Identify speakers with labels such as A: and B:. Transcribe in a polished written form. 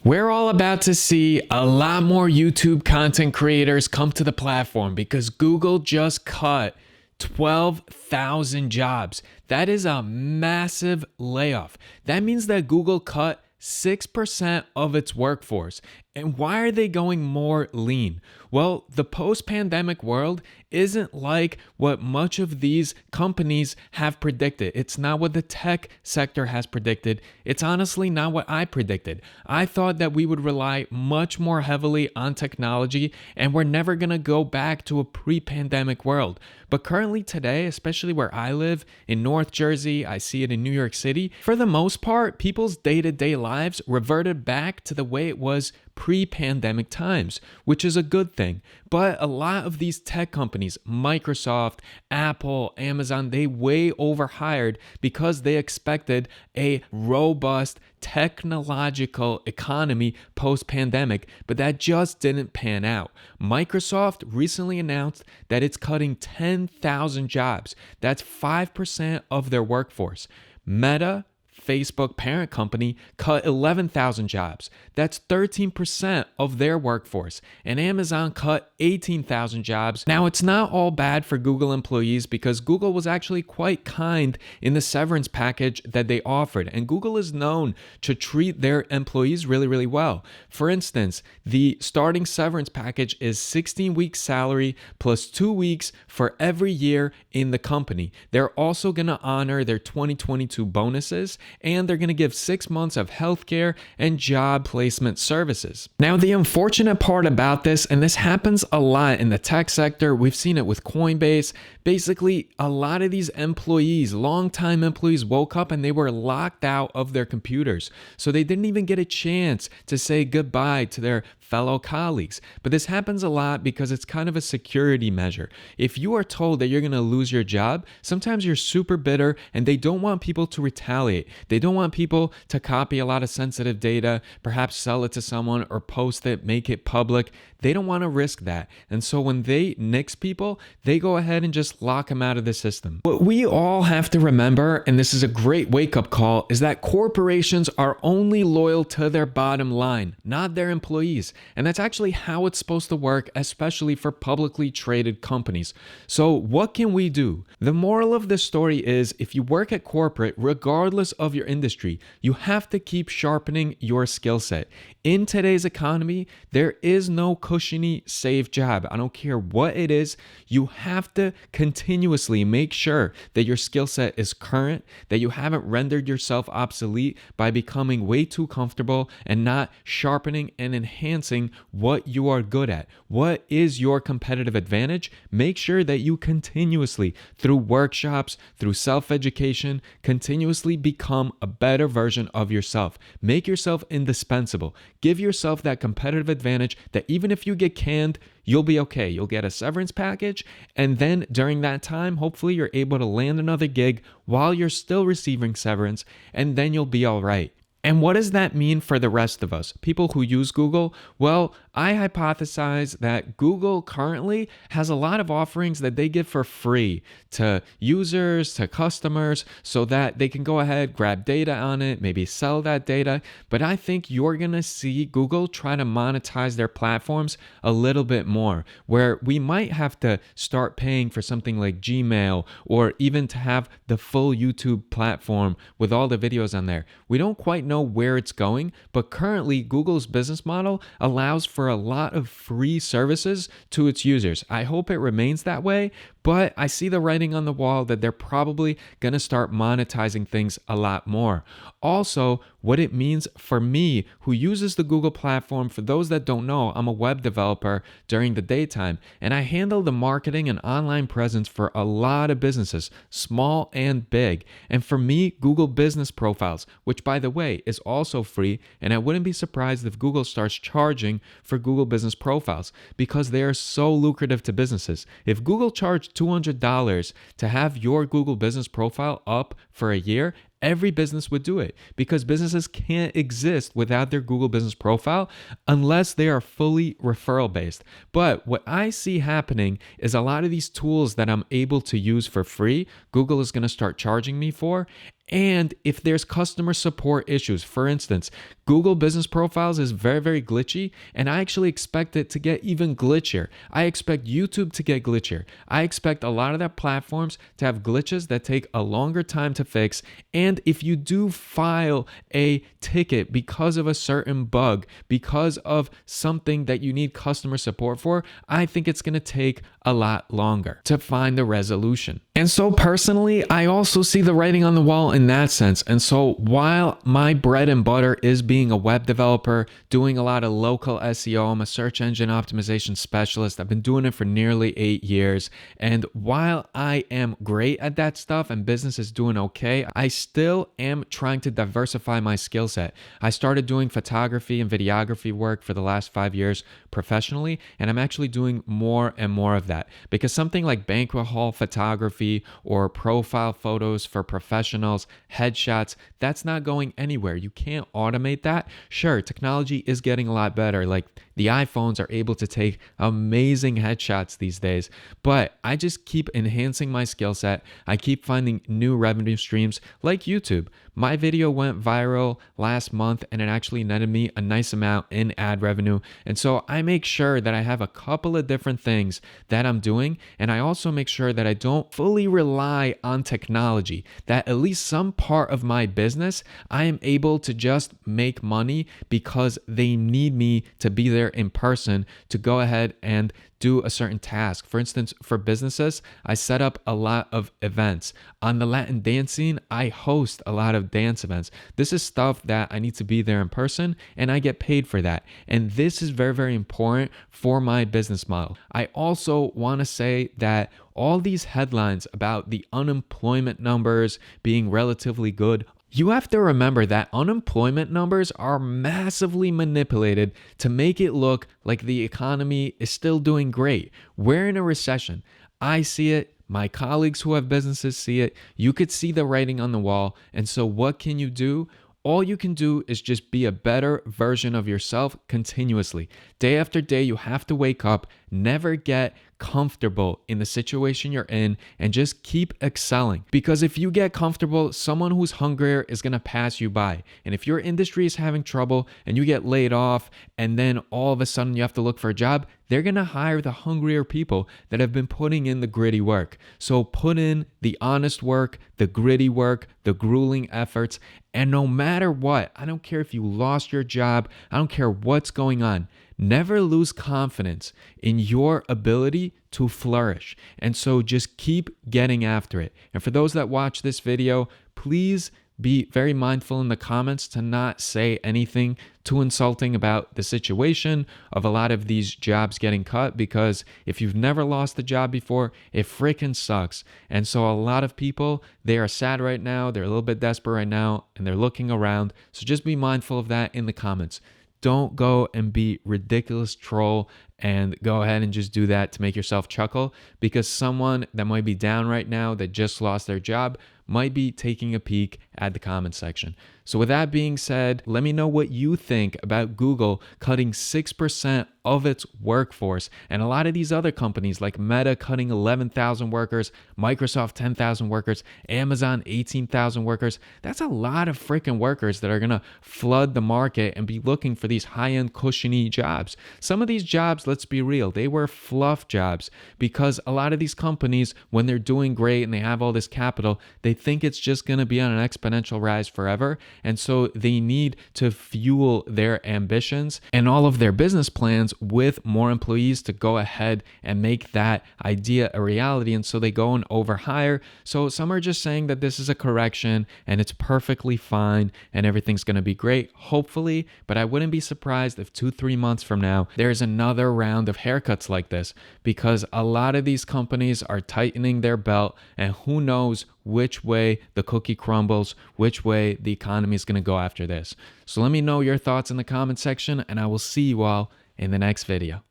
A: We're all about to see a lot more YouTube content creators come to the platform because Google just cut 12,000 jobs. That is a massive layoff. That means that Google cut 6% of its workforce. And why are they going more lean? Well, the post-pandemic world isn't like what much of these companies have predicted. It's not what the tech sector has predicted. It's honestly not what I predicted. I thought that we would rely much more heavily on technology and we're never going to go back to a pre-pandemic world. But currently today, especially where I live in North Jersey, I see it in New York City, for the most part, people's day-to-day lives reverted back to the way it was pre-pandemic times, which is a good thing. But a lot of these tech companies, Microsoft, Apple, Amazon, they way overhired because they expected a robust technological economy post-pandemic, but that just didn't pan out. Microsoft recently announced that it's cutting 10,000 jobs. That's 5% of their workforce. Meta, Facebook parent company, cut 11,000 jobs. That's 13% of their workforce. And Amazon cut 18,000 jobs. Now, it's not all bad for Google employees because Google was actually quite kind in the severance package that they offered. And Google is known to treat their employees really, really well. For instance, the starting severance package is 16 weeks salary plus 2 weeks for every year in the company. They're also going to honor their 2022 bonuses, and they're going to give 6 months of healthcare and job placement services. Now, the unfortunate part about this, and this happens a lot in the tech sector, we've seen it with Coinbase, basically a lot of these employees, longtime employees, woke up and they were locked out of their computers. So they didn't even get a chance to say goodbye to their fellow colleagues. But this happens a lot because it's kind of a security measure. If you are told that you're going to lose your job, sometimes you're super bitter and they don't want people to retaliate. They don't want people to copy a lot of sensitive data, perhaps sell it to someone or post it, make it public. They don't want to risk that. And so when they nix people, they go ahead and just lock them out of the system. What we all have to remember, and this is a great wake-up call, is that corporations are only loyal to their bottom line, not their employees. And that's actually how it's supposed to work, especially for publicly traded companies. So what can we do? The moral of this story is if you work at corporate, regardless of your industry, you have to keep sharpening your skill set. In today's economy, there is no cushiony, safe job. I don't care what it is. You have to continuously make sure that your skill set is current, that you haven't rendered yourself obsolete by becoming way too comfortable and not sharpening and enhancing what you are good at. What is your competitive advantage? Make sure that you continuously, through workshops, through self-education, continuously become a better version of yourself. Make yourself indispensable. Give yourself that competitive advantage that even if you get canned, you'll be okay. You'll get a severance package. And then during that time, hopefully you're able to land another gig while you're still receiving severance, and then you'll be all right. And what does that mean for the rest of us, people who use Google? Well, I hypothesize that Google currently has a lot of offerings that they give for free to users, to customers, so that they can go ahead, grab data on it, maybe sell that data. But I think you're going to see Google try to monetize their platforms a little bit more, where we might have to start paying for something like Gmail or even to have the full YouTube platform with all the videos on there. We don't quite know where it's going, but currently Google's business model allows for a lot of free services to its users. I hope it remains that way, but I see the writing on the wall that they're probably going to start monetizing things a lot more. Also, what it means for me, who uses the Google platform, for those that don't know, I'm a web developer during the daytime, and I handle the marketing and online presence for a lot of businesses, small and big. And for me, Google Business Profiles, which by the way is also free, and I wouldn't be surprised if Google starts charging for Google Business Profiles because they are so lucrative to businesses. If Google charged $200 to have your Google Business Profile up for a year, every business would do it because businesses can't exist without their Google Business Profile unless they are fully referral based. But what I see happening is a lot of these tools that I'm able to use for free, Google is going to start charging me for. And if there's customer support issues, for instance, Google Business Profiles is very, very glitchy, and I actually expect it to get even glitchier. I expect YouTube to get glitchier. I expect a lot of their platforms to have glitches that take a longer time to fix. And if you do file a ticket because of a certain bug, because of something that you need customer support for, I think it's going to take a lot longer to find the resolution. And so personally, I also see the writing on the wall in that sense. And so while my bread and butter is being a web developer, doing a lot of local SEO, I'm a search engine optimization specialist. I've been doing it for nearly 8 years. And while I am great at that stuff and business is doing okay, I still am trying to diversify my skill set. I started doing photography and videography work for the last 5 years professionally, and I'm actually doing more and more of that because something like banquet hall photography or profile photos for professionals, headshots, that's not going anywhere. You can't automate that. Sure, technology is getting a lot better. Like the iPhones are able to take amazing headshots these days, but I just keep enhancing my skill set. I keep finding new revenue streams like YouTube. My video went viral last month and it actually netted me a nice amount in ad revenue. And so I make sure that I have a couple of different things that I'm doing. And I also make sure that I don't fully rely on technology, that at least some part of my business, I am able to just make money because they need me to be there in person to go ahead and do a certain task. For instance, for businesses, I set up a lot of events. On the Latin dance scene, I host a lot of dance events. This is stuff that I need to be there in person and I get paid for that. And this is very, very important for my business model. I also want to say that all these headlines about the unemployment numbers being relatively good, you have to remember that unemployment numbers are massively manipulated to make it look like the economy is still doing great. We're in a recession. I see it. My colleagues who have businesses see it. You could see the writing on the wall. And so what can you do? All you can do is just be a better version of yourself continuously. Day after day, you have to wake up, never get comfortable in the situation you're in, and just keep excelling. Because if you get comfortable, someone who's hungrier is going to pass you by. And if your industry is having trouble and you get laid off, and then all of a sudden you have to look for a job, they're going to hire the hungrier people that have been putting in the gritty work. So put in the honest work, the gritty work, the grueling efforts, and no matter what, I don't care if you lost your job, I don't care what's going on, never lose confidence in your ability to flourish. And so just keep getting after it. And for those that watch this video, please be very mindful in the comments to not say anything too insulting about the situation of a lot of these jobs getting cut, because if you've never lost a job before, it freaking sucks. And so a lot of people, they are sad right now, they're a little bit desperate right now, and they're looking around. So just be mindful of that in the comments. Don't go and be ridiculous troll and go ahead and just do that to make yourself chuckle, because someone that might be down right now that just lost their job might be taking a peek at the comment section. So with that being said, let me know what you think about Google cutting 6% of its workforce, and a lot of these other companies like Meta cutting 11,000 workers, Microsoft 10,000 workers, Amazon 18,000 workers. That's a lot of freaking workers that are going to flood the market and be looking for these high-end cushiony jobs. Some of these jobs, let's be real, they were fluff jobs, because a lot of these companies, when they're doing great and they have all this capital, they think it's just going to be on an exponential rise forever. And so they need to fuel their ambitions and all of their business plans with more employees to go ahead and make that idea a reality. And so they go and overhire. So some are just saying that this is a correction and it's perfectly fine and everything's going to be great, hopefully. But I wouldn't be surprised if 2-3 months from now, there's another round of haircuts like this, because a lot of these companies are tightening their belt, and who knows which way the cookie crumbles, which way the economy is going to go after this. So let me know your thoughts in the comment section, and I will see you all in the next video.